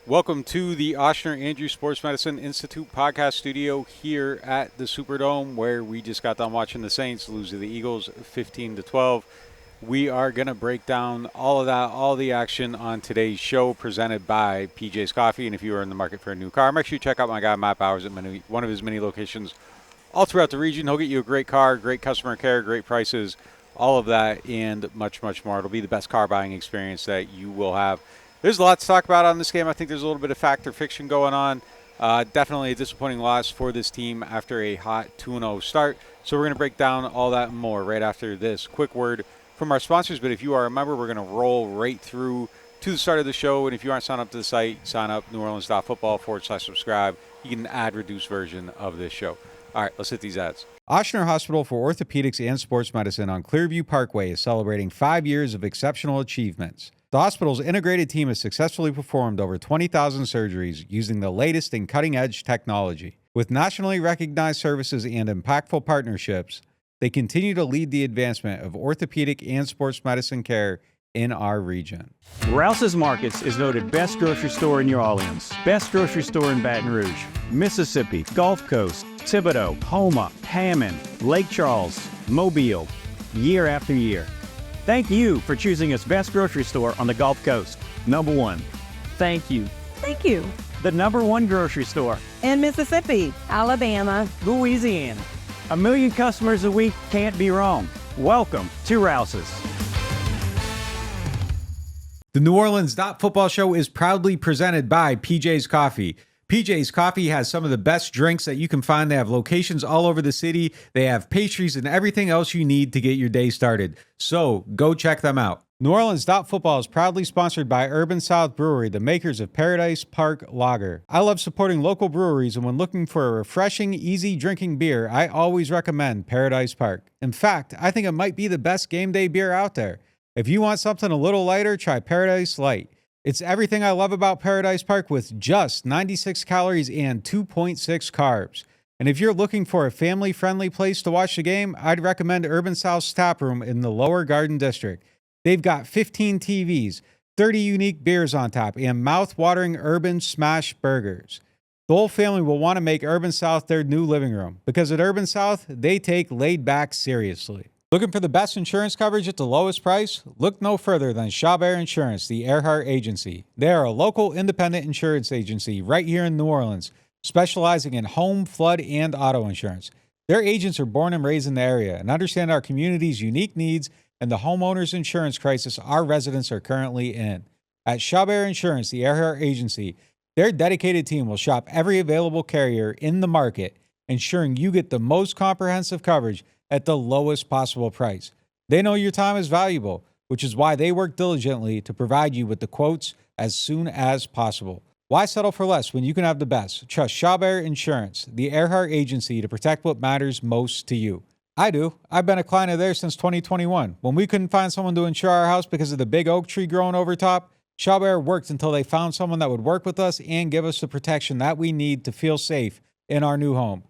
Welcome to the Oshner Andrews Sports Medicine Institute podcast studio here at the Superdome, where we just got done watching the Saints lose to the Eagles 15-12. We are going to break down all of that, all the action on today's show presented by PJ's Coffee. And if you are in the market for a new car, make sure you check out my guy Matt Bowers at one of his many locations all throughout the region. He'll get you a great car, great customer care, great prices, all of that, and much, much more. It'll be the best car buying experience that you will have. There's a lot to talk about on this game. I think there's a little bit of fact or fiction going on. Definitely a disappointing loss for this team after a hot 2-0 start. So we're going to break down all that and more right after this quick word from our sponsors. But if you are a member, we're going to roll right through to the start of the show. And if you aren't signed up to the site, sign up, NewOrleans.Football/subscribe. You get an ad-reduced version of this show. All right, let's hit these ads. Oshner Hospital for Orthopedics and Sports Medicine on Clearview Parkway is celebrating 5 years of exceptional achievements. The hospital's integrated team has successfully performed over 20,000 surgeries using the latest in cutting-edge technology. With nationally recognized services and impactful partnerships, they continue to lead the advancement of orthopedic and sports medicine care in our region. Rouse's Markets is voted best grocery store in New Orleans, best grocery store in Baton Rouge, Mississippi, Gulf Coast, Thibodaux, Houma, Hammond, Lake Charles, Mobile, year after year. Thank you for choosing us best grocery store on the Gulf Coast. Number one. Thank you. Thank you. The number one grocery store In Mississippi, Alabama, Louisiana. 1 million customers a week can't be wrong. Welcome to Rouse's. The NewOrleans.Football show is proudly presented by PJ's Coffee. PJ's Coffee has some of the best drinks that you can find. They have locations all over the city. They have pastries and everything else you need to get your day started. So go check them out. NewOrleans.Football is proudly sponsored by Urban South Brewery, the makers of Paradise Park Lager. I love supporting local breweries, and when looking for a refreshing, easy drinking beer, I always recommend Paradise Park. In fact, I think it might be the best game day beer out there. If you want something a little lighter, try Paradise Light. It's everything I love about Paradise Park with just 96 calories and 2.6 carbs. And if you're looking for a family-friendly place to watch the game, I'd recommend Urban South's Tap Room in the Lower Garden District. They've got 15 TVs, 30 unique beers on tap, and mouth-watering urban smash burgers. The whole family will want to make Urban South their new living room, because at Urban South, they take laid back seriously. Looking for the best insurance coverage at the lowest price? Look no further than Chabert Insurance, the Earhart Agency. They are a local independent insurance agency right here in New Orleans, specializing in home, flood, and auto insurance. Their agents are born and raised in the area and understand our community's unique needs and the homeowners insurance crisis our residents are currently in. At Chabert Insurance, the Earhart Agency, their dedicated team will shop every available carrier in the market, ensuring you get the most comprehensive coverage at the lowest possible price. They know your time is valuable, which is why they work diligently to provide you with the quotes as soon as possible. Why settle for less when you can have the best? Trust Chabert Insurance, the Earhart Agency, to protect what matters most to you. I do. I've been a client of theirs since 2021. When we couldn't find someone to insure our house because of the big oak tree growing over top, Chabert worked until they found someone that would work with us and give us the protection that we need to feel safe in our new home.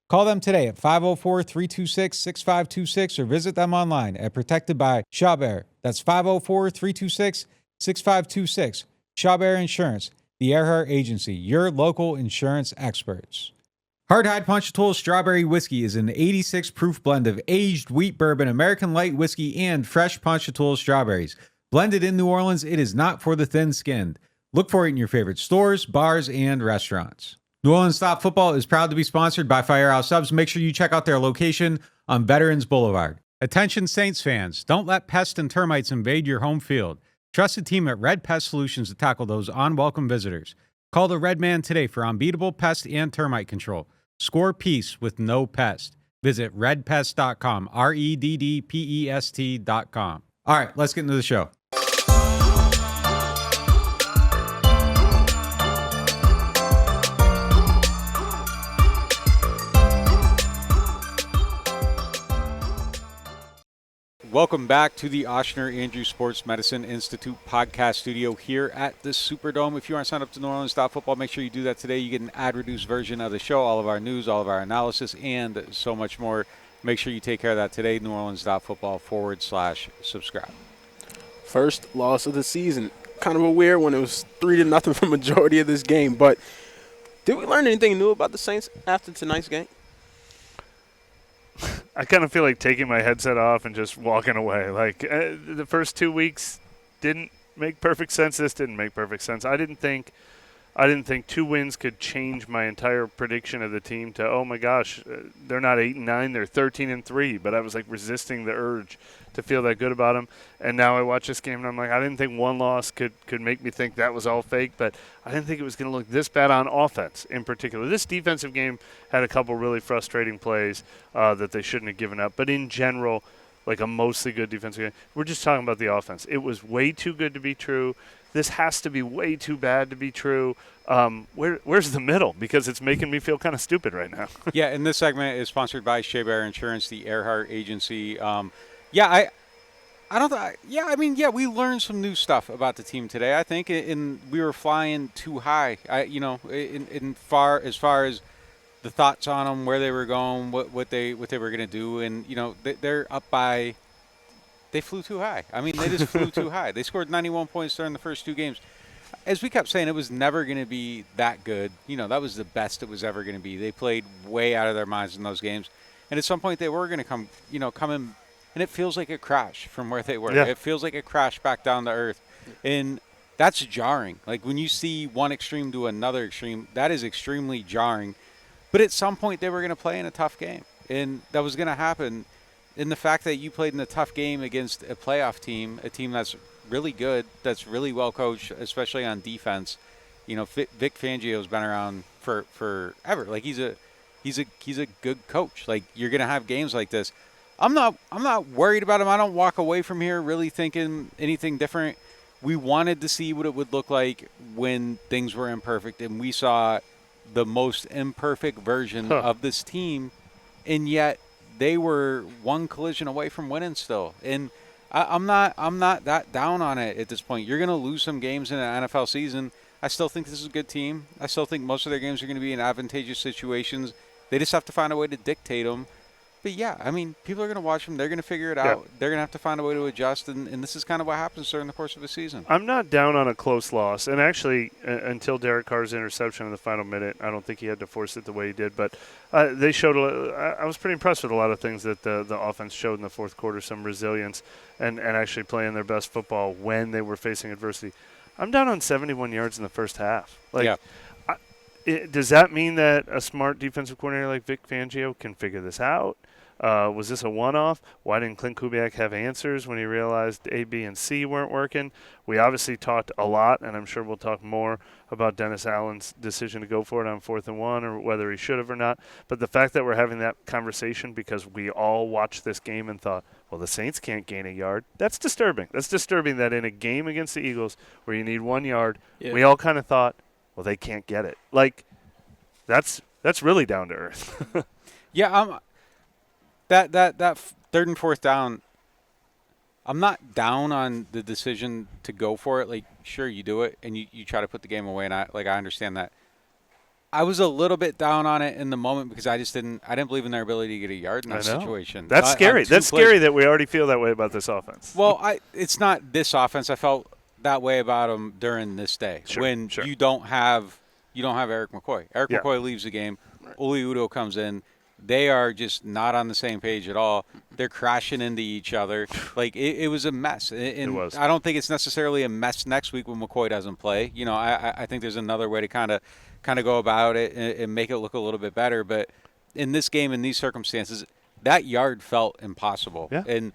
Call them today at 504-326-6526 or visit them online at Protected by Chabert. That's 504-326-6526. Chabert Insurance, the Earhart Agency, your local insurance experts. Hardhide Ponchatoula Strawberry Whiskey is an 86 proof blend of aged wheat bourbon, American light whiskey, and fresh Ponchatoula strawberries. Blended in New Orleans, it is not for the thin-skinned. Look for it in your favorite stores, bars, and restaurants. NewOrleans.Football is proud to be sponsored by Firehouse Subs. Make sure you check out their location on Veterans Boulevard. Attention Saints fans, don't let pests and termites invade your home field. Trust the team at Red Pest Solutions to tackle those unwelcome visitors. Call the Red Man today for unbeatable pest and termite control. Score peace with no pest. Visit redpest.com, REDDPEST.com. All right, let's get into the show. Welcome back to the Oshner Andrews Sports Medicine Institute podcast studio here at the Superdome. If you aren't signed up to NewOrleans.Football, make sure you do that today. You get an ad-reduced version of the show, all of our news, all of our analysis, and so much more. Make sure you take care of that today, NewOrleans.Football /subscribe. First loss of the season kind of a weird when it was 3-0 for majority of this game. But did we learn anything new about the Saints after tonight's game? I kind of feel like taking my headset off and just walking away. Like the first 2 weeks didn't make perfect sense. This didn't make perfect sense. I didn't think 2 wins could change my entire prediction of the team to, oh my gosh, they're not 8-9, they're 13-3. But I was like resisting the urge to feel that good about them. And now I watch this game and I'm like, I didn't think one loss could make me think that was all fake, but I didn't think it was going to look this bad on offense in particular. This defensive game had a couple really frustrating plays that they shouldn't have given up. But in general, like a mostly good defensive game. We're just talking about the offense. It was way too good to be true. This has to be way too bad to be true. Where's the middle? Because it's making me feel kind of stupid right now. Yeah, and this segment is sponsored by Shea Bear Insurance, the Earhart Agency. We learned some new stuff about the team today. I think, and we were flying too high. As far as the thoughts on them, where they were going, what they were going to do, and they're up by. They flew too high. I mean, they just flew too high. They scored 91 points during the first 2 games. As we kept saying, it was never going to be that good. That was the best it was ever going to be. They played way out of their minds in those games. And at some point they were going to come in, and it feels like a crash from where they were. Yeah. It feels like a crash back down to earth. And that's jarring. Like when you see one extreme to another extreme, that is extremely jarring. But at some point they were going to play in a tough game. And that was going to happen. And the fact that you played in a tough game against a playoff team, a team that's really good, that's really well coached, especially on defense. Vic Fangio's been around for forever. Like he's a good coach. Like you're gonna have games like this. I'm not worried about him. I don't walk away from here really thinking anything different. We wanted to see what it would look like when things were imperfect, and we saw the most imperfect version of this team, and yet they were one collision away from winning still. And I'm not that down on it at this point. You're going to lose some games in an NFL season. I still think this is a good team. I still think most of their games are going to be in advantageous situations. They just have to find a way to dictate them. But, yeah, I mean, people are going to watch them. They're going to figure it out. They're going to have to find a way to adjust, and this is kind of what happens during the course of a season. I'm not down on a close loss. And actually, until Derek Carr's interception in the final minute, I don't think he had to force it the way he did. But they showed I was pretty impressed with a lot of things that the offense showed in the fourth quarter, some resilience, and actually playing their best football when they were facing adversity. I'm down on 71 yards in the first half. Does that mean that a smart defensive coordinator like Vic Fangio can figure this out? Was this a one-off? Why didn't Clint Kubiak have answers when he realized A, B, and C weren't working? We obviously talked a lot, and I'm sure we'll talk more about Dennis Allen's decision to go for it on 4th and 1 or whether he should have or not. But the fact that we're having that conversation because we all watched this game and thought, well, the Saints can't gain a yard, that's disturbing. That's disturbing that in a game against the Eagles where you need 1 yard, we all kind of thought, well, they can't get it. Like, that's really down to earth. That 3rd and 4th down, I'm not down on the decision to go for it. Like, sure, you do it, and you try to put the game away, and I understand that. I was a little bit down on it in the moment because I didn't believe in their ability to get a yard in that situation. That's scary. That's scary that we already feel that way about this offense. Well, it's not this offense. I felt that way about them during this day when you don't have Eric McCoy. Eric McCoy leaves the game. Uli Udo comes in. They are just not on the same page at all. They're crashing into each other. Like, it was a mess. And it was. I don't think it's necessarily a mess next week when McCoy doesn't play. I think there's another way to kind of go about it and make it look a little bit better. But in this game, in these circumstances, that yard felt impossible. Yeah. And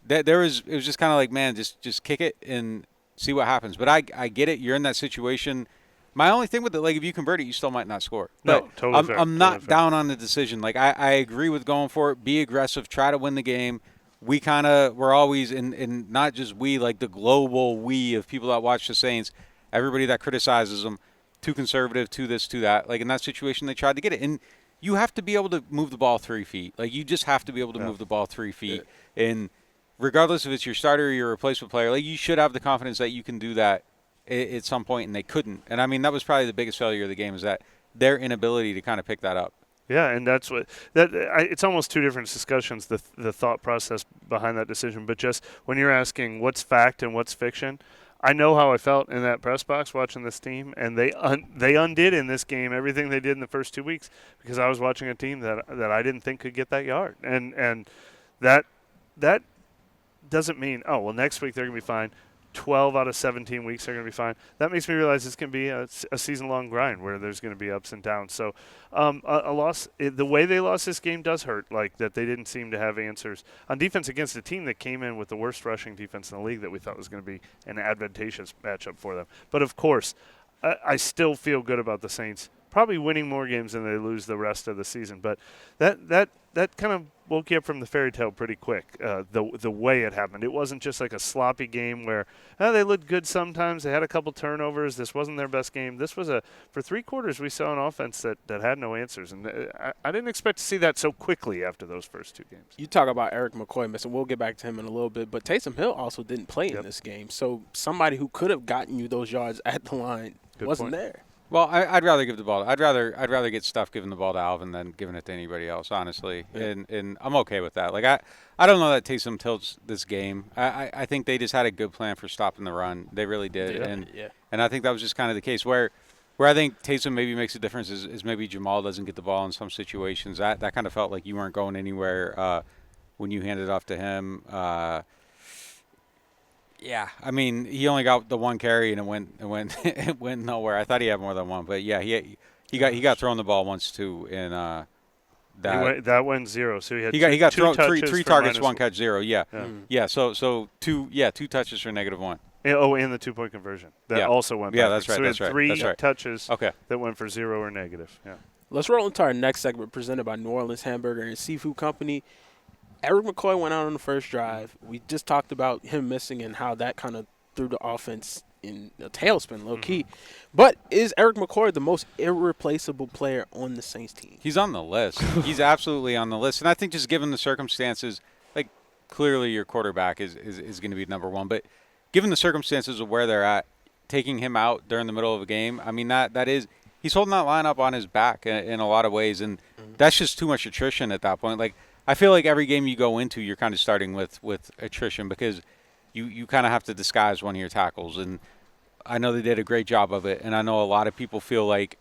it was just kind of like, man, just kick it and see what happens. But I get it. You're in that situation. My only thing with it, like, if you convert it, you still might not score. But no, totally fair. I'm not down on the decision. Like, I agree with going for it. Be aggressive. Try to win the game. We're always, in not just we, like the global we of people that watch the Saints, everybody that criticizes them, too conservative, too this, too that. Like, in that situation, they tried to get it. And you have to be able to move the ball 3 feet. Like, you just have to be able to move the ball 3 feet. Yeah. And regardless if it's your starter or your replacement player, like, you should have the confidence that you can do that at some point, and they couldn't. And I mean, that was probably the biggest failure of the game, is that their inability to kind of pick that up. Yeah, and that's it's almost two different discussions, the thought process behind that decision. But just when you're asking what's fact and what's fiction, I know how I felt in that press box watching this team, and they undid in this game everything they did in the first 2 weeks because I was watching a team that I didn't think could get that yard, and that doesn't mean next week they're gonna be fine. 12 out of 17 weeks are going to be fine. That makes me realize it's going to be a season-long grind where there's going to be ups and downs. So a loss, the way they lost this game does hurt, like that they didn't seem to have answers on defense against a team that came in with the worst rushing defense in the league that we thought was going to be an advantageous matchup for them. But, of course, I still feel good about the Saints probably winning more games than they lose the rest of the season. But that kind of woke you up from the fairy tale pretty quick, the way it happened. It wasn't just like a sloppy game where they looked good sometimes. They had a couple turnovers. This wasn't their best game. This was for 3 quarters we saw an offense that had no answers. And I didn't expect to see that so quickly after those first 2 games. You talk about Eric McCoy missing. We'll get back to him in a little bit. But Taysom Hill also didn't play in this game. So somebody who could have gotten you those yards at the line wasn't there. Well, I'd rather give the ball. I'd rather get stuff giving the ball to Alvin than giving it to anybody else, honestly. Yeah. And I'm okay with that. Like I don't know that Taysom tilts this game. I think they just had a good plan for stopping the run. They really did. And I think that was just kind of the case where I think Taysom maybe makes a difference is maybe Jamal doesn't get the ball in some situations. That kind of felt like you weren't going anywhere when you handed it off to him. Yeah, I mean, he only got the 1 carry and it went nowhere. I thought he had more than one, but yeah, he got thrown the ball once too, and that went 0. So he got thrown three targets, 1 catch, 0. Yeah. So 2 touches for -1. And the 2-point conversion that also went back. Yeah, that's right. So that's we had right. 3 touches that went for 0 or negative. Yeah. Let's roll into our next segment presented by New Orleans Hamburger and Seafood Company. Eric McCoy went out on the first drive. We just talked about him missing and how that kind of threw the offense in a tailspin, low-key. But is Eric McCoy the most irreplaceable player on the Saints team? He's on the list. He's absolutely on the list. And I think just given the circumstances, like clearly your quarterback is going to be number 1. But given the circumstances of where they're at, taking him out during the middle of a game, I mean, that is – he's holding that lineup on his back in a lot of ways. And that's just too much attrition at that point. Like, I feel like every game you go into, you're kind of starting with attrition because you kind of have to disguise one of your tackles. And I know they did a great job of it. And I know a lot of people feel like,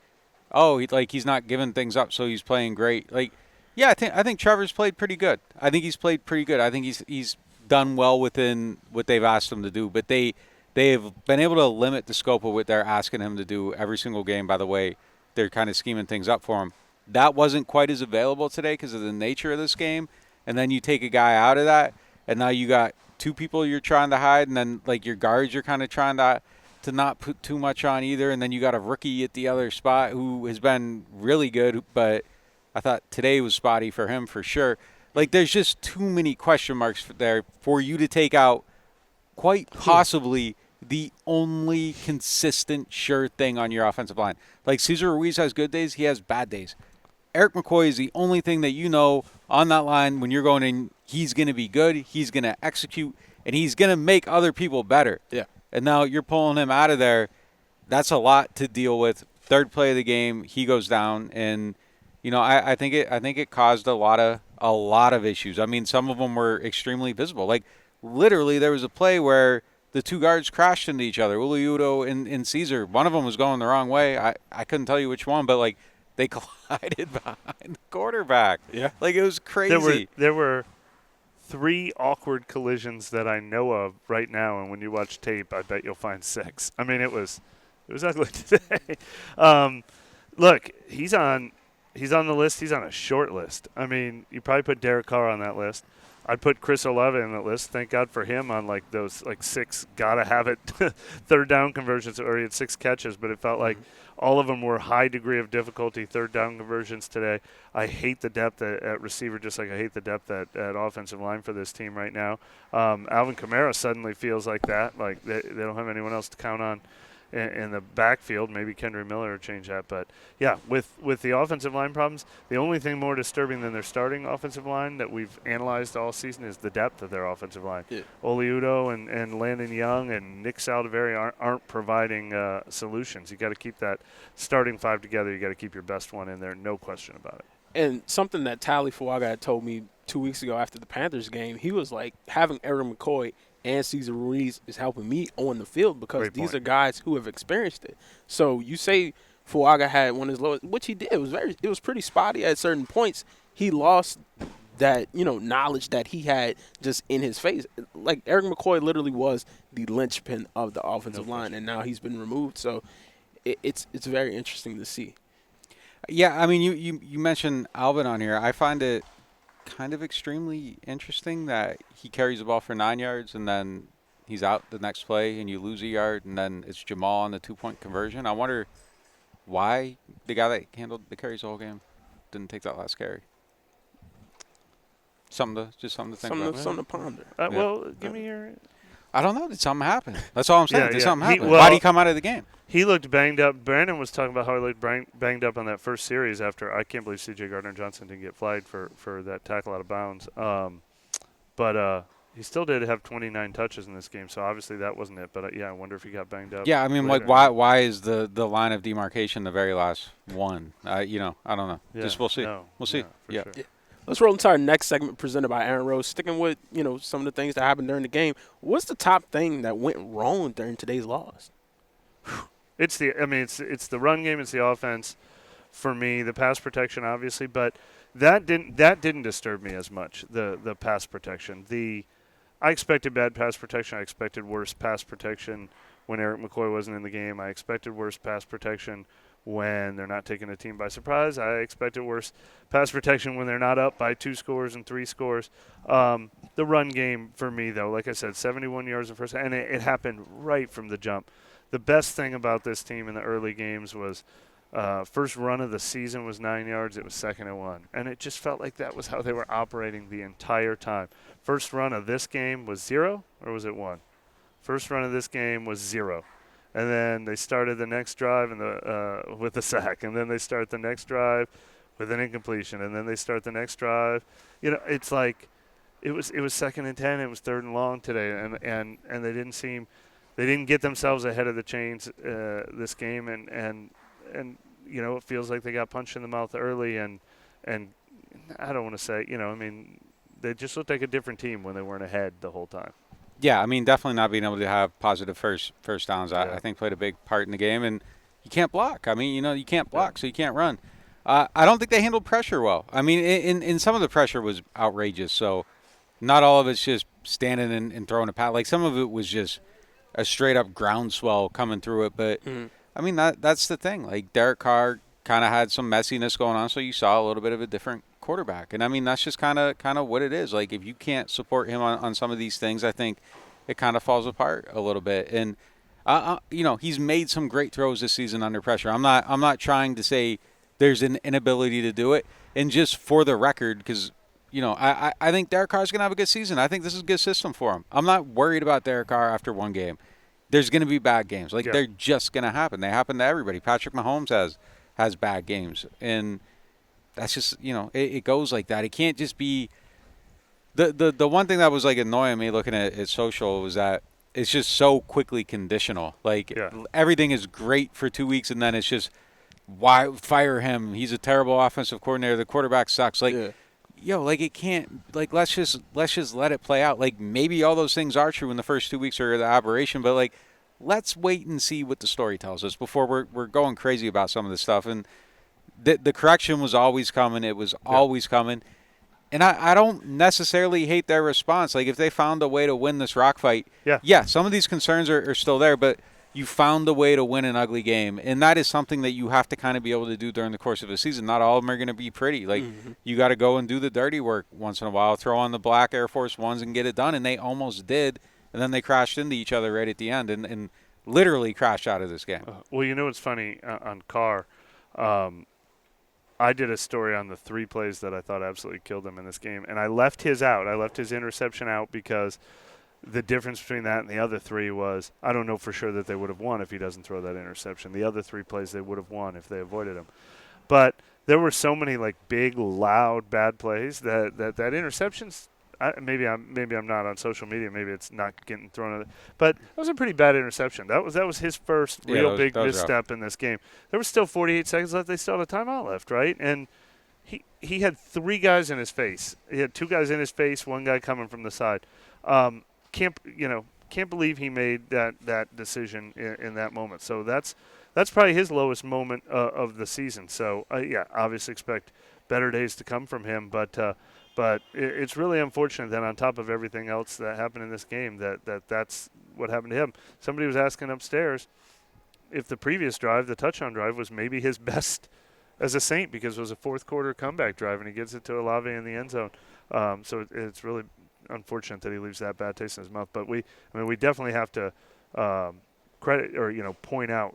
he's not giving things up, so he's playing great. Like, yeah, I think Trevor's played pretty good. I think he's played pretty good. I think he's done well within what they've asked him to do. But they have been able to limit the scope of what they're asking him to do every single game by the way they're kind of scheming things up for him. That wasn't quite as available today because of the nature of this game. And then you take a guy out of that, and now you got 2 people you're trying to hide, and then like your guards you're kind of trying to not put too much on either. And then you got a rookie at the other spot who has been really good, but I thought today was spotty for him for sure. Like there's just too many question marks there for you to take out quite possibly the only consistent sure thing on your offensive line. Like Cesar Ruiz has good days, he has bad days. Eric McCoy is the only thing that you know on that line when you're going in, he's going to be good, he's going to execute, and he's going to make other people better. Yeah. And now you're pulling him out of there. That's a lot to deal with. Third play of the game, he goes down, and I think it caused a lot of issues. I mean, some of them were extremely visible. Like literally, there was a play where the 2 guards crashed into each other, Uliudo and Caesar. One of them was going the wrong way. I couldn't tell you which one, but like they collided behind the quarterback. Yeah, like it was crazy. There were 3 awkward collisions that I know of right now, and when you watch tape, I bet you'll find 6. I mean, it was ugly today. Look, he's on the list. He's on a short list. I mean, you probably put Derek Carr on that list. I'd put Chris Olave on that list. Thank God for him on like those 6 gotta have it third down conversions, or he had 6 catches, but it felt like all of them were high degree of difficulty third down conversions today. I hate the depth at receiver, just like I hate the depth at offensive line for this team right now. Alvin Kamara suddenly feels like that, like they don't have anyone else to count on in the backfield. Maybe Kendra Miller will change that. But, yeah, with the offensive line problems, the only thing more disturbing than their starting offensive line that we've analyzed all season is the depth of their offensive line. Yeah. Oliudo and Landon Young and Nick Saldiveri aren't providing solutions. You got to keep that starting 5 together. You got to keep your best one in there, no question about it. And something that Tally Fuaga had told me 2 weeks ago after the Panthers game, he was like, having Eric McCoy and Cesar Ruiz is helping me on the field because Great these point. are guys who have experienced it. So you say Fuaga had one of his lowest, which he did. It was pretty spotty at certain points. He lost that, knowledge that he had just in his face. Like Eric McCoy literally was the linchpin of the offensive line, and now he's been removed. So it's very interesting to see. Yeah, I mean, you mentioned Alvin on here. I find it kind of extremely interesting that he carries the ball for 9 yards and then he's out the next play and you lose a yard and then it's Jamal on the 2-point conversion. I wonder why the guy that handled the carries the whole game didn't take that last carry. Something to think about. Something to ponder. Well, give me your. I don't know. Did something happen? That's all I'm saying. Did something happen? well, Why did he come out of the game? He looked banged up. Brandon was talking about how he looked banged up on that first series after. I can't believe C.J. Gardner-Johnson didn't get flagged for that tackle out of bounds. But he still did have 29 touches in this game, so obviously that wasn't it. But, I wonder if he got banged up. Yeah, I mean, later. why is the line of demarcation the very last one? I don't know. Yeah, Just we'll see. we'll see. For sure. Let's roll into our next segment presented by Aaron Rose. Sticking with, some of the things that happened during the game. What's the top thing that went wrong during today's loss? It's the run game, it's the offense for me, the pass protection obviously, but that didn't disturb me as much, the pass protection. I expected bad pass protection. I expected worse pass protection when Erik McCoy wasn't in the game. I expected worse pass protection when they're not taking a team by surprise. I expected worse pass protection when they're not up by 2 scores and 3 scores. The run game for me, though, like I said, 71 yards in first, and it happened right from the jump. The best thing about this team in the early games was first run of the season was 9 yards. It was 2nd and 1. And it just felt like that was how they were operating the entire time. First run of this game was 0, or was it 1? First run of this game was 0. And then they started the next drive with a sack. And then they start the next drive with an incompletion. And then they start the next drive. It's like it was 2nd and 10. It was 3rd and long today. And they didn't get themselves ahead of the chains this game. And it feels like they got punched in the mouth early. And I don't want to say, they just looked like a different team when they weren't ahead the whole time. Yeah, I mean, definitely not being able to have positive first downs, I think played a big part in the game. And you can't block. I mean, you can't block, so you can't run. I don't think they handled pressure well. I mean, in some of the pressure was outrageous. So not all of it's just standing and throwing a pass. Like some of it was just a straight-up groundswell coming through it. But, I mean, that's the thing. Like Derek Carr kind of had some messiness going on, so you saw a little bit of a different quarterback. And I mean, that's just kind of what it is. Like if you can't support him on some of these things, I think it kind of falls apart a little bit. And he's made some great throws this season under pressure. I'm not trying to say there's an inability to do it. And just for the record, because I think Derek Carr's gonna have a good season. I think this is a good system for him. I'm not worried about Derek Carr after one game. There's gonna be bad games. They're just gonna happen. They happen to everybody. Patrick Mahomes has bad games, and that's just, it goes like that. It can't just be the one thing that was like annoying me looking at social was that it's just so quickly conditional. Everything is great for 2 weeks and then it's just, why fire him? He's a terrible offensive coordinator. The quarterback sucks. It can't, let's just let it play out. Maybe all those things are true in the first 2 weeks are the aberration, but let's wait and see what the story tells us before we're going crazy about some of this stuff. And the correction was always coming. It was always coming. And I don't necessarily hate their response. If they found a way to win this rock fight, some of these concerns are still there, but you found a way to win an ugly game. And that is something that you have to kind of be able to do during the course of a season. Not all of them are going to be pretty. You got to go and do the dirty work once in a while, throw on the black Air Force Ones and get it done. And they almost did. And then they crashed into each other right at the end and literally crashed out of this game. Well, what's funny on Carr? I did a story on the 3 plays that I thought absolutely killed him in this game, and I left his out. I left his interception out because the difference between that and the other 3 was I don't know for sure that they would have won if he doesn't throw that interception. The other 3 plays they would have won if they avoided him. But there were so many big, loud, bad plays that interception's maybe I'm not on social media. Maybe it's not getting thrown at it. But that was a pretty bad interception. That was his first real big misstep in this game. There was still 48 seconds left. They still had a timeout left, right? And he had 3 guys in his face. He had 2 guys in his face, 1 guy coming from the side. can't believe he made that decision in that moment. So that's probably his lowest moment of the season. So obviously expect better days to come from him. But it's really unfortunate that on top of everything else that happened in this game, that's what happened to him. Somebody was asking upstairs if the previous drive, the touchdown drive, was maybe his best as a Saint, because it was a fourth quarter comeback drive and he gets it to Olave in the end zone. So it's really unfortunate that he leaves that bad taste in his mouth. But we definitely have to credit or point out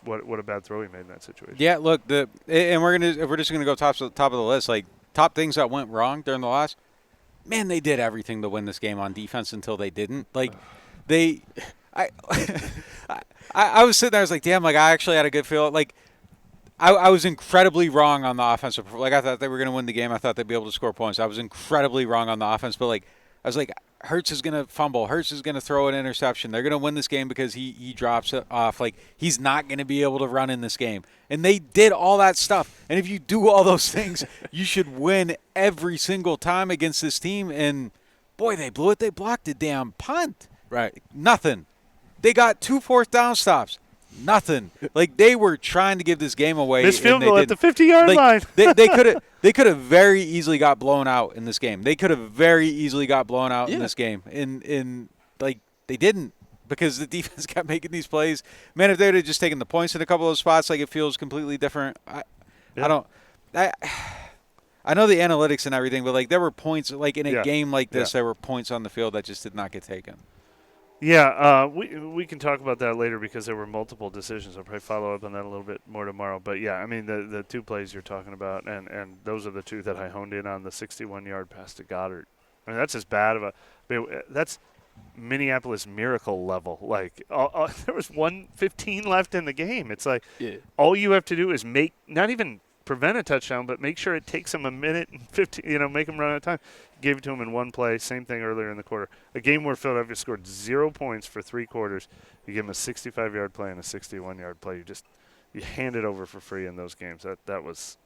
what a bad throw he made in that situation. Yeah, look, we're just gonna go top of the list, like top things that went wrong during the loss. Man, they did everything to win this game on defense until they didn't. Like I was sitting there, I was like, damn, like I actually had a good feel. Like I was incredibly wrong on the offensive. Like I thought they were gonna win the game. I thought they'd be able to score points. I was incredibly wrong on the offense, but like I was like, Hurts is going to fumble. Hurts is going to throw an interception. They're going to win this game because he drops it off. Like, he's not going to be able to run in this game. And they did all that stuff. And if you do all those things, you should win every single time against this team. And, boy, they blew it. They blocked a damn punt. Right. Nothing. They got 2 fourth-down stops. Nothing. Like, they were trying to give this game away. This field goal at the 50-yard line. They could have very easily got blown out in this game. They could have very easily got blown out in this game. In like, they didn't, because the defense kept making these plays. Man, if they would have just taken the points in a couple of spots, like, it feels completely different. I know the analytics and everything, but, like, there were points, like, in a game like this, there were points on the field that just did not get taken. Yeah, we can talk about that later because there were multiple decisions. I'll probably follow up on that a little bit more tomorrow. But, yeah, I mean, the 2 plays you're talking about, and those are the 2 that I honed in on, the 61-yard pass to Goddard. I mean, that's as bad of that's Minneapolis miracle level. Like, there was 1:15 left in the game. It's like all you have to do is not even prevent a touchdown, but make sure it takes him a minute and 15, make him run out of time. Gave it to him in one play. Same thing earlier in the quarter. A game where Philadelphia scored 0 points for 3 quarters. You give him a 65-yard play and a 61-yard play. You hand it over for free in those games. That was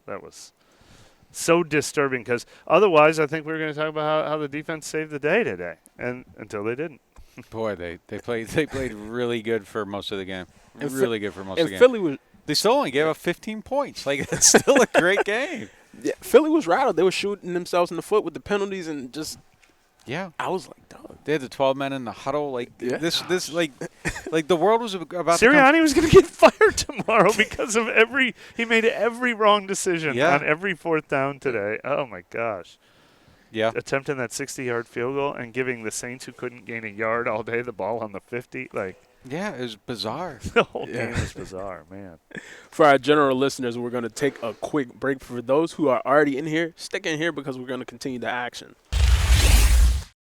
so disturbing, because otherwise I think we were going to talk about how the defense saved the day today, and until they didn't. Boy, they played really good for most of the game. Really good for most of the game. Philly they still only gave up 15 points. Like, it's still a great game. Yeah, Philly was rattled. They were shooting themselves in the foot with the penalties and just. Yeah, I was like, dog. They had the 12 men in the huddle. Like this, like the world was about. Sirianni was going to get fired tomorrow because of he made every wrong decision on every 4th down today. Oh my gosh. Yeah, attempting that 60-yard field goal and giving the Saints, who couldn't gain a yard all day, the ball on the 50. Like. Yeah, it was bizarre. The whole game was bizarre, man. For our general listeners, we're going to take a quick break. For those who are already in here, stick in here because we're going to continue the action.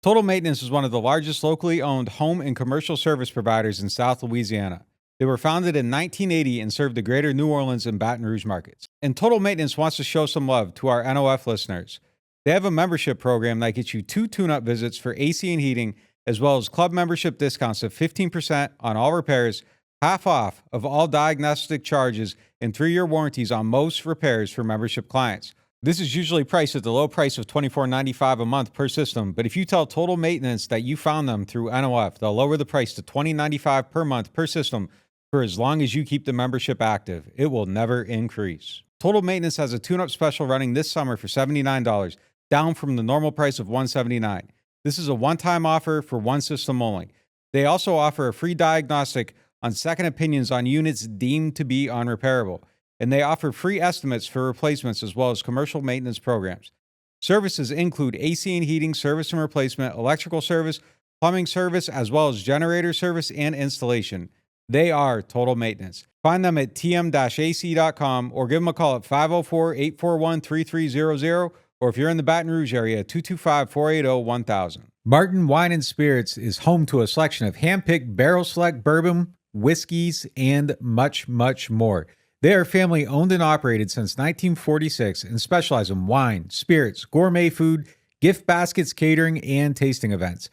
Total Maintenance is one of the largest locally owned home and commercial service providers in South Louisiana. They were founded in 1980 and serve the greater New Orleans and Baton Rouge markets. And Total Maintenance wants to show some love to our NOF listeners. They have a membership program that gets you 2 tune-up visits for AC and heating, as well as club membership discounts of 15% on all repairs, half off of all diagnostic charges, and 3-year warranties on most repairs for membership clients. This is usually priced at the low price of $24.95 a month per system, but if you tell Total Maintenance that you found them through NOF, they'll lower the price to $20.95 per month per system for as long as you keep the membership active. It will never increase. Total Maintenance has a tune-up special running this summer for $79, down from the normal price of $179. This is a one-time offer for one system only. They also offer a free diagnostic on second opinions on units deemed to be unrepairable, and they offer free estimates for replacements as well as commercial maintenance programs. Services include AC and heating service and replacement, electrical service, plumbing service, as well as generator service and installation. They are Total Maintenance. Find them at tm-ac.com or give them a call at 504-841-3300, or if you're in the Baton Rouge area, 225-480-1000. Martin Wine and Spirits is home to a selection of hand-picked barrel select bourbon, whiskeys, and much, much more. They are family owned and operated since 1946 and specialize in wine, spirits, gourmet food, gift baskets, catering, and tasting events.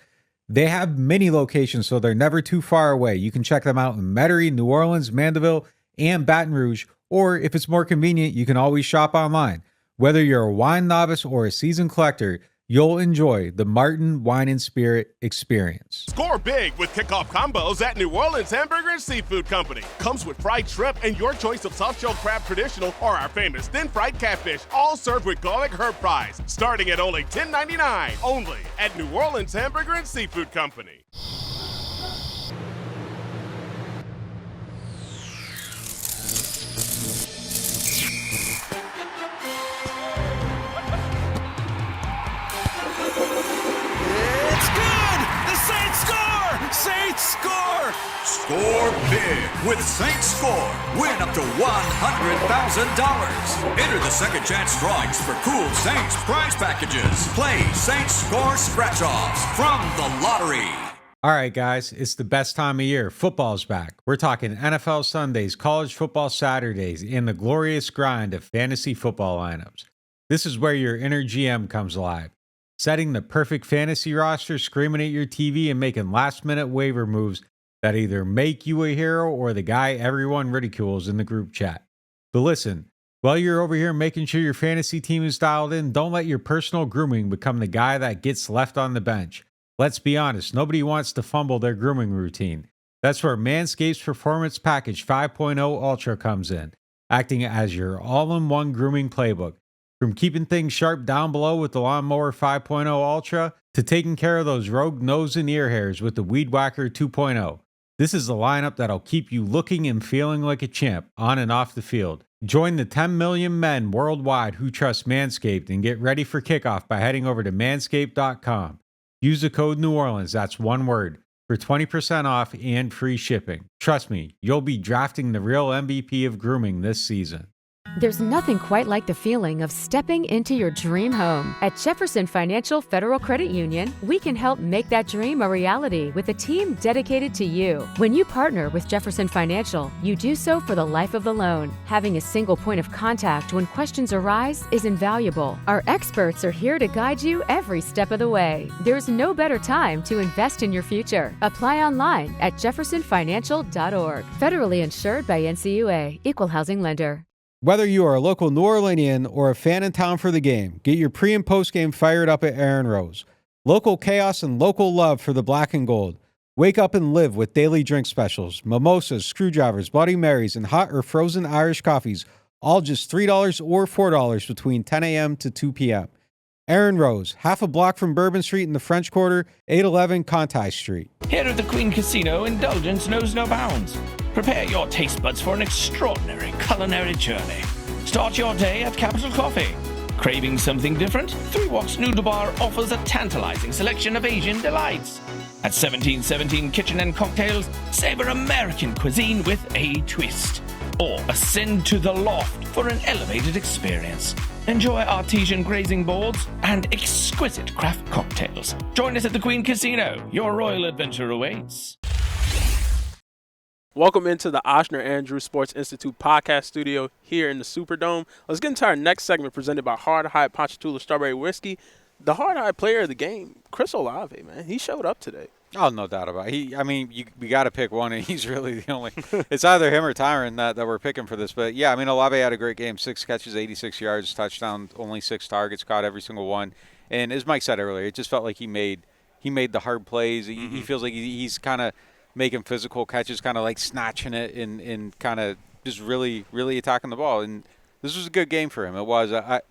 They have many locations, so they're never too far away. You can check them out in Metairie, New Orleans, Mandeville, and Baton Rouge, or if it's more convenient, you can always shop online. Whether you're a wine novice or a seasoned collector, you'll enjoy the Martin Wine and Spirit experience. Score big with kickoff combos at New Orleans Hamburger and Seafood Company. Comes with fried shrimp and your choice of soft-shell crab traditional or our famous thin-fried catfish, all served with garlic herb fries, starting at only $10.99. Only at New Orleans Hamburger and Seafood Company. Saints score! Score big with Saints Score. Win up to $100,000. Enter the second chance drawings for cool Saints prize packages. Play Saints Score scratch-offs from the lottery. All right, guys, it's the best time of year. Football's back. We're talking NFL Sundays, college football Saturdays, and the glorious grind of fantasy football lineups. This is where your inner GM comes alive. Setting the perfect fantasy roster, screaming at your TV, and making last-minute waiver moves that either make you a hero or the guy everyone ridicules in the group chat. But listen, while you're over here making sure your fantasy team is dialed in, don't let your personal grooming become the guy that gets left on the bench. Let's be honest, nobody wants to fumble their grooming routine. That's where Manscaped's Performance Package 5.0 Ultra comes in, acting as your all-in-one grooming playbook. From keeping things sharp down below with the Lawnmower 5.0 Ultra to taking care of those rogue nose and ear hairs with the Weed Whacker 2.0. This is the lineup that'll keep you looking and feeling like a champ on and off the field. Join the 10 million men worldwide who trust Manscaped and get ready for kickoff by heading over to manscaped.com. Use the code New Orleans, that's one word, for 20% off and free shipping. Trust me, you'll be drafting the real MVP of grooming this season. There's nothing quite like the feeling of stepping into your dream home. At Jefferson Financial Federal Credit Union, we can help make that dream a reality with a team dedicated to you. When you partner with Jefferson Financial, you do so for the life of the loan. Having a single point of contact when questions arise is invaluable. Our experts are here to guide you every step of the way. There's no better time to invest in your future. Apply online at jeffersonfinancial.org. Federally insured by NCUA, Equal Housing Lender. Whether you are a local New Orleanian or a fan in town for the game, get your pre- and post-game fired up at Aaron Rose. Local chaos and local love for the black and gold. Wake up and live with daily drink specials, mimosas, screwdrivers, Bloody Marys, and hot or frozen Irish coffees, all just $3 or $4 between 10 a.m. to 2 p.m. Aaron Rose, half a block from Bourbon Street in the French Quarter, 811 Conti Street. Here at the Queen Casino, indulgence knows no bounds. Prepare your taste buds for an extraordinary culinary journey. Start your day at Capital Coffee. Craving something different? Three Walks Noodle Bar offers a tantalizing selection of Asian delights. At 1717 Kitchen and Cocktails, savor American cuisine with a twist. Or ascend to the loft for an elevated experience. Enjoy artesian grazing boards and exquisite craft cocktails. Join us at the Queen Casino. Your royal adventure awaits. Welcome into the Oshner Andrews Sports Institute podcast studio here in the Superdome. Let's get into our next segment presented by Hard High Ponchatoula Strawberry Whiskey. The Hard High player of the game, Chris Olave, man, he showed up today. Oh, no doubt about it. We got to pick one, and he's really the only. It's either him or Tyron that we're picking for this. But, yeah, Olave had a great game. 6 catches, 86 yards, touchdown, only 6 targets, caught every single one. And as Mike said earlier, it just felt like he made the hard plays. He feels like he's kind of making physical catches, kind of like snatching it and kind of just really, really attacking the ball. And this was a good game for him. It was. I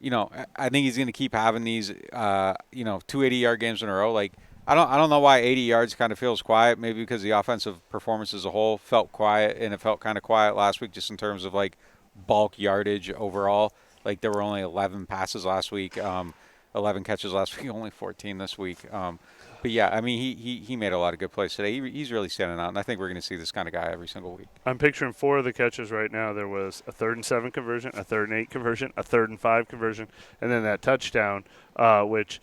think he's going to keep having these, 2 80-yard games in a row. Like, I don't know why 80 yards kind of feels quiet. Maybe because the offensive performance as a whole felt quiet, and it felt kind of quiet last week just in terms of, like, bulk yardage overall. Like, there were only 11 passes last week, 11 catches last week, only 14 this week. But, yeah, he made a lot of good plays today. He's really standing out, and I think we're going to see this kind of guy every single week. I'm picturing 4 of the catches right now. There was a 3rd and 7 conversion, a 3rd and 8 conversion, a 3rd and 5 conversion, and then that touchdown, which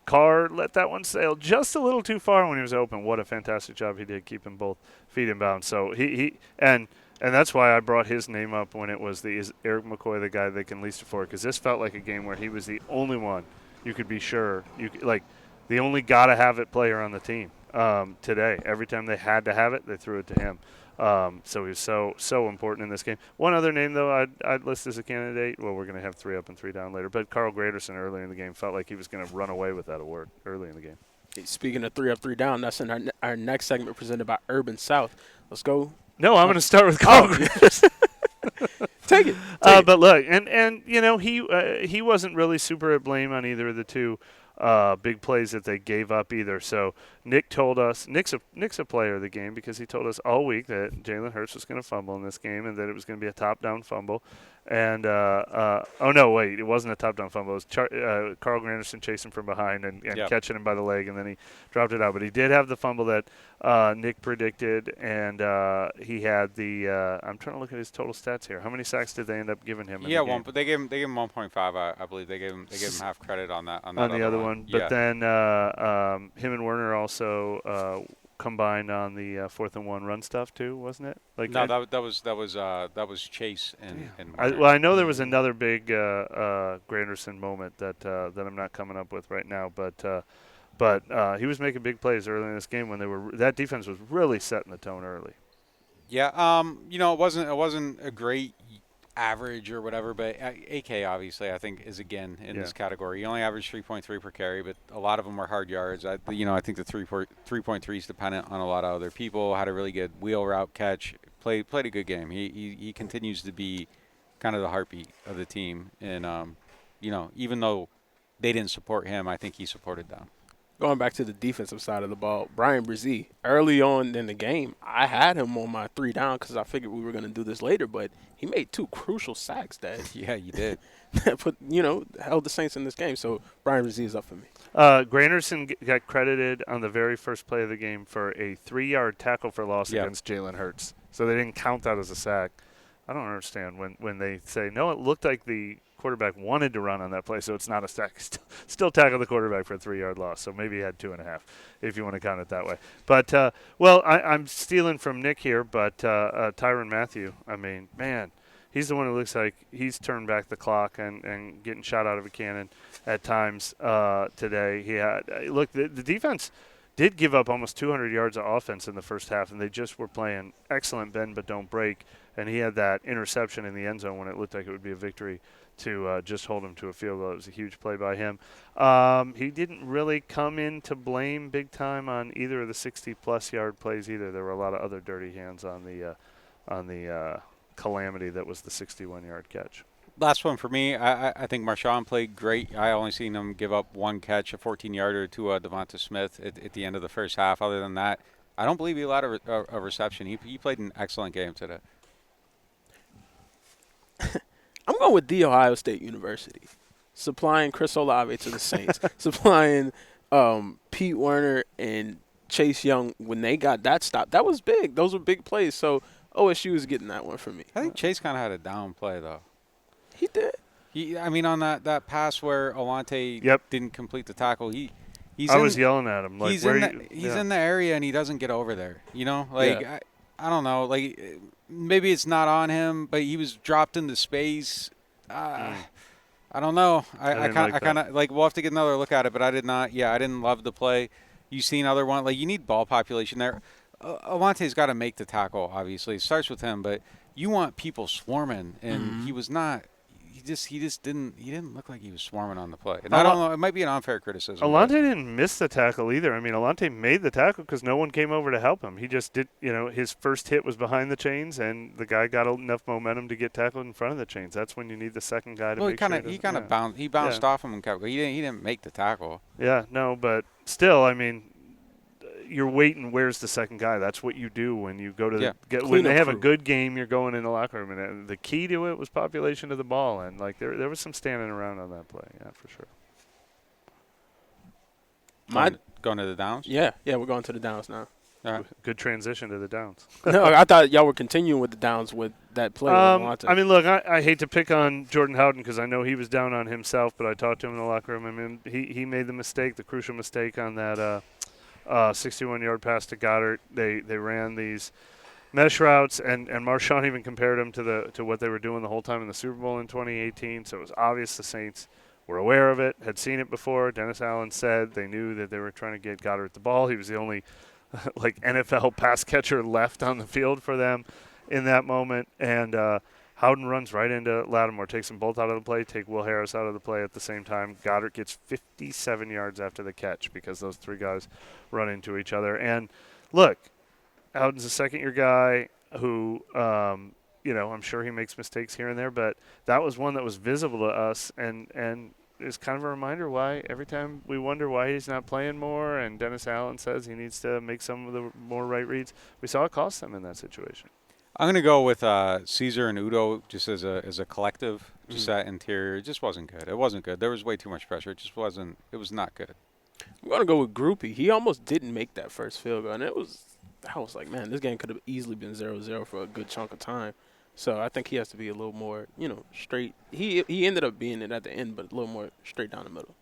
Carr let that one sail just a little too far when he was open. What a fantastic job he did keeping both feet in bounds. So and that's why I brought his name up when it was is Eric McCoy the guy they can least afford, because this felt like a game where he was the only one you could be sure the only gotta-have-it player on the team today. Every time they had to have it, they threw it to him. So he's so important in this game. One other name, though, I'd list as a candidate. Well, we're going to have 3 up and 3 down later. But Carl Granderson early in the game felt like he was going to run away with that award early in the game. Speaking of 3 up, 3 down, that's in our next segment presented by Urban South. Let's go. No, I'm going to start with Carl Granderson. Take it. But look, and you know, he wasn't really super at blame on either of the two big plays that they gave up either. So Nick told us, Nick's a player of the game because he told us all week that Jalen Hurts was going to fumble in this game and that it was going to be a top-down fumble. And oh no, wait, it wasn't a top-down fumble. It was Carl Granderson chasing from behind and catching him by the leg, and then he dropped it out. But he did have the fumble that Nick predicted, and he had the. I'm trying to look at his total stats here. How many sacks did they end up giving him? Yeah, one, but they gave him 1.5. I believe they gave him half credit on that. On the other one. But yeah. then him and Werner also combined on the 4th and 1 run stuff too, wasn't it? Like no, that was Chase and I know there was another big Granderson moment that I'm not coming up with right now, but he was making big plays early in this game when that defense was really setting the tone early. Yeah, you know, it wasn't a great average or whatever, but AK obviously I think is again in this category. He only averaged 3.3 per carry, but a lot of them were hard yards. I think the 3.3 is dependent on a lot of other people. Had a really good wheel route catch. Played a good game. He continues to be kind of the heartbeat of the team, and you know, even though they didn't support him, I think he supported them. Going back to the defensive side of the ball, Brian Brzee, early on in the game, I had him on my 3 down because I figured we were going to do this later, but he made 2 crucial sacks that yeah, you did. Held the Saints in this game. So Brian Brzee is up for me. Granderson got credited on the very first play of the game for a 3-yard tackle for loss against Jalen Hurts. So they didn't count that as a sack. I don't understand when they say, no, it looked like the quarterback wanted to run on that play, so it's not a sack. Still tackled the quarterback for a 3-yard loss, so maybe he had 2.5 if you want to count it that way. But, I'm stealing from Nick here, but Tyrann Mathieu, I mean, man, he's the one who looks like he's turned back the clock and getting shot out of a cannon at times today. He had the defense did give up almost 200 yards of offense in the first half, and they just were playing excellent bend but don't break. And he had that interception in the end zone when it looked like it would be a victory to just hold him to a field goal. It was a huge play by him. He didn't really come in to blame big time on either of the 60-plus yard plays either. There were a lot of other dirty hands on the calamity that was the 61-yard catch. Last one for me. I think Marshawn played great. I only seen him give up 1 catch, a 14-yarder to Devonta Smith at the end of the first half. Other than that, I don't believe he allowed a reception. He played an excellent game today. I'm going with The Ohio State University, supplying Chris Olave to the Saints, supplying Pete Werner and Chase Young when they got that stop. That was big. Those were big plays. So OSU is getting that one for me. I think Chase kind of had a down play, though. He did. On that pass where Alante didn't complete the tackle, I was yelling at him. Like, he's in the area and he doesn't get over there. You know, I don't know. Like, maybe it's not on him, but he was dropped into space. I don't know. I kind of like. We'll have to get another look at it, but I did not. Yeah, I didn't love the play. You seen other one like you need ball population there. Alante's got to make the tackle. Obviously, it starts with him, but you want people swarming, and he was not. He just didn't look like he was swarming on the play. And I don't know. It might be an unfair criticism. Alante didn't miss the tackle either. I mean, Alante made the tackle because no one came over to help him. He just did. His first hit was behind the chains, and the guy got enough momentum to get tackled in front of the chains. That's when you need the second guy to. Well, he kind of bounced. He bounced off him and kept. He didn't make the tackle. Yeah, no, but still, I mean, you're waiting. Where's the second guy? That's what you do when you go to when they have a good game. You're going in the locker room, and the key to it was population of the ball, and like there was some standing around on that play. Yeah, for sure. Going to the downs? Yeah, we're going to the downs now. All right. Good transition to the downs. No, I thought y'all were continuing with the downs with that play. I mean, look, I hate to pick on Jordan Howden because I know he was down on himself, but I talked to him in the locker room. I mean, he made the crucial mistake on that 61-yard pass to Goddard. They ran these mesh routes, and Marshawn even compared them to what they were doing the whole time in the Super Bowl in 2018. So it was obvious the Saints were aware of it, had seen it before. Dennis Allen said they knew that they were trying to get Goddard the ball. He was the only like NFL pass catcher left on the field for them in that moment. And Howden runs right into Lattimore, takes them both out of the play, take Will Harris out of the play at the same time. Goddard gets 57 yards after the catch because those three guys run into each other. And look, Howden's a second-year guy who, I'm sure he makes mistakes here and there, but that was one that was visible to us, and it's kind of a reminder why every time we wonder why he's not playing more, and Dennis Allen says he needs to make some of the more right reads, we saw it cost them in that situation. I'm going to go with Caesar and Udo just as a collective. Just that interior, it just wasn't good. It wasn't good. There was way too much pressure. It just wasn't. It was not good. I'm going to go with Groupie. He almost didn't make that first field goal, and I was like, man, this game could have easily been 0-0 for a good chunk of time. So I think he has to be a little more, straight. He ended up being it at the end, but a little more straight down the middle.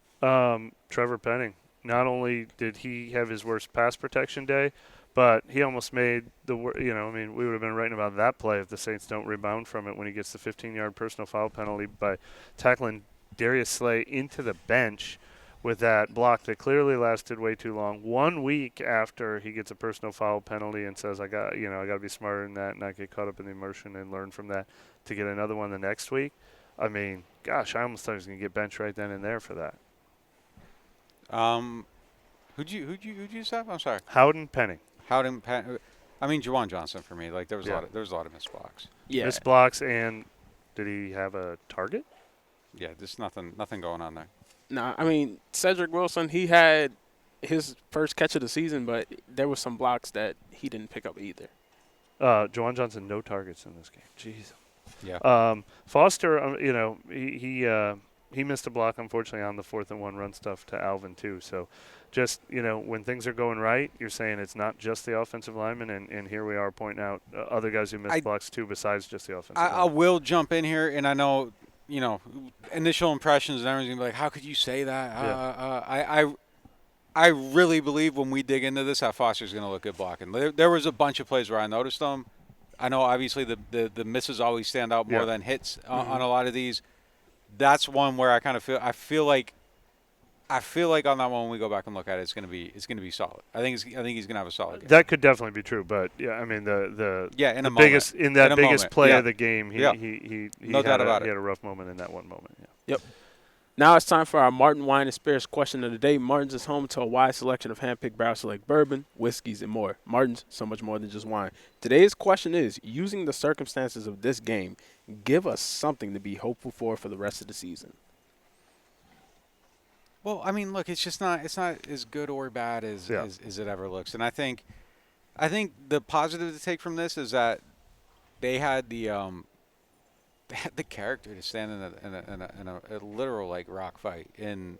Trevor Penning. Not only did he have his worst pass protection day, but he almost made we would have been writing about that play if the Saints don't rebound from it when he gets the 15-yard personal foul penalty by tackling Darius Slay into the bench with that block that clearly lasted way too long. 1 week after he gets a personal foul penalty and says, I got to be smarter than that and not get caught up in the immersion and learn from that to get another one the next week. I mean, gosh, I almost thought he was going to get benched right then and there for that. Who'd you say? I'm sorry. Howden Penning. I mean, Juwan Johnson for me. Like there was a lot of missed blocks. Yeah. Missed blocks, and did he have a target? Yeah, there's nothing going on there. Nah, I mean, Cedric Wilson, he had his first catch of the season, but there was some blocks that he didn't pick up either. Juwan Johnson, no targets in this game. Jeez. Yeah. Foster, he missed a block, unfortunately, on the 4th and 1 run stuff to Alvin, too. So just, when things are going right, you're saying it's not just the offensive lineman, and here we are pointing out other guys who missed blocks, too, besides just the offensive lineman. I will jump in here, and I know, initial impressions and everything's going to be like, how could you say that? Yeah. I really believe when we dig into this that Foster's going to look good blocking. There was a bunch of plays where I noticed them. I know, obviously, the misses always stand out more than hits on a lot of these. That's one where I kind of feel like on that one when we go back and look at it, it's going to be solid. I think he's going to have a solid game. That could definitely be true, but yeah, I mean the biggest play of the game, he no doubt about it. He had a rough moment in that one moment. Yeah. Yep. Now it's time for our Martin Wine and Spirits question of the day. Martin's is home to a wide selection of hand-picked barrel select bourbon, whiskeys, and more. Martin's, so much more than just wine. Today's question is, using the circumstances of this game, give us something to be hopeful for the rest of the season. Well, I mean, look, it's not as good or bad as it ever looks. And I think the positive to take from this is that they had the character to stand in a literal like rock fight, and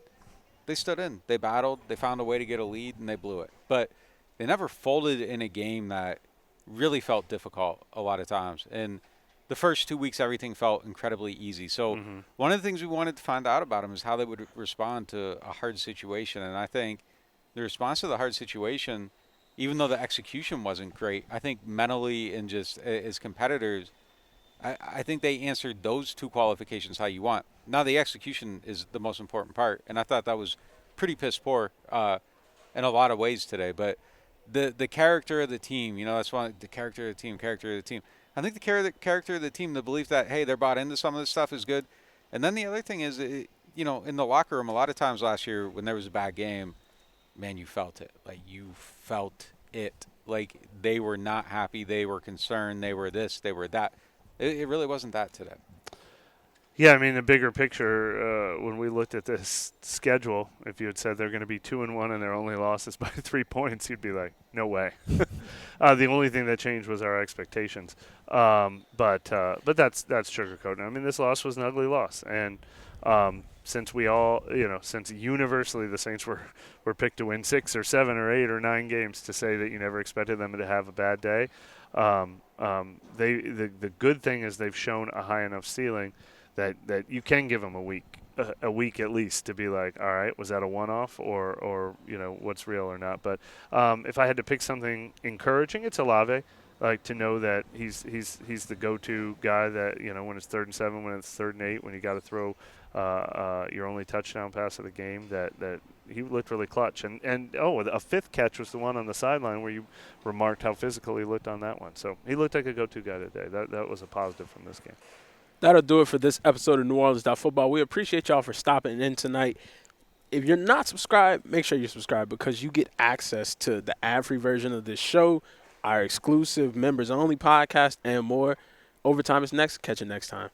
they stood in, they battled, they found a way to get a lead, and they blew it. But they never folded in a game that really felt difficult a lot of times. And the first 2 weeks, everything felt incredibly easy. So one of the things we wanted to find out about them is how they would respond to a hard situation. And I think the response to the hard situation, even though the execution wasn't great, I think mentally and just as competitors, I think they answered those two qualifications how you want. Now the execution is the most important part, and I thought that was pretty piss poor in a lot of ways today. But the character of the team, that's why the character of the team. I think the character of the team, the belief that, hey, they're bought into some of this stuff is good. And then the other thing is, in the locker room, a lot of times last year when there was a bad game, man, you felt it. Like, you felt it. Like, they were not happy. They were concerned. They were this. They were that. It really wasn't that today. Yeah, I mean, the bigger picture, when we looked at this schedule, if you had said they're going to be 2-1 and their only loss is by 3 points, you'd be like, no way. The only thing that changed was our expectations. But that's sugarcoating. I mean, this loss was an ugly loss. And since universally the Saints were picked to win 6 or 7 or 8 or 9 games, to say that you never expected them to have a bad day, the good thing is they've shown a high enough ceiling that you can give them a week at least to be like, all right, was that a one-off or what's real or not? But if I had to pick something encouraging, it's Olave. Like, to know that he's the go-to guy that when it's 3rd and 7, when it's 3rd and 8, when you got to throw your only touchdown pass of the game, that he looked really clutch. And a fifth catch was the one on the sideline where you remarked how physical he looked on that one. So he looked like a go-to guy today. That was a positive from this game. That'll do it for this episode of NewOrleans.Football. We appreciate y'all for stopping in tonight. If you're not subscribed, make sure you subscribe because you get access to the ad-free version of this show, our exclusive members-only podcast, and more. Overtime is next. Catch you next time.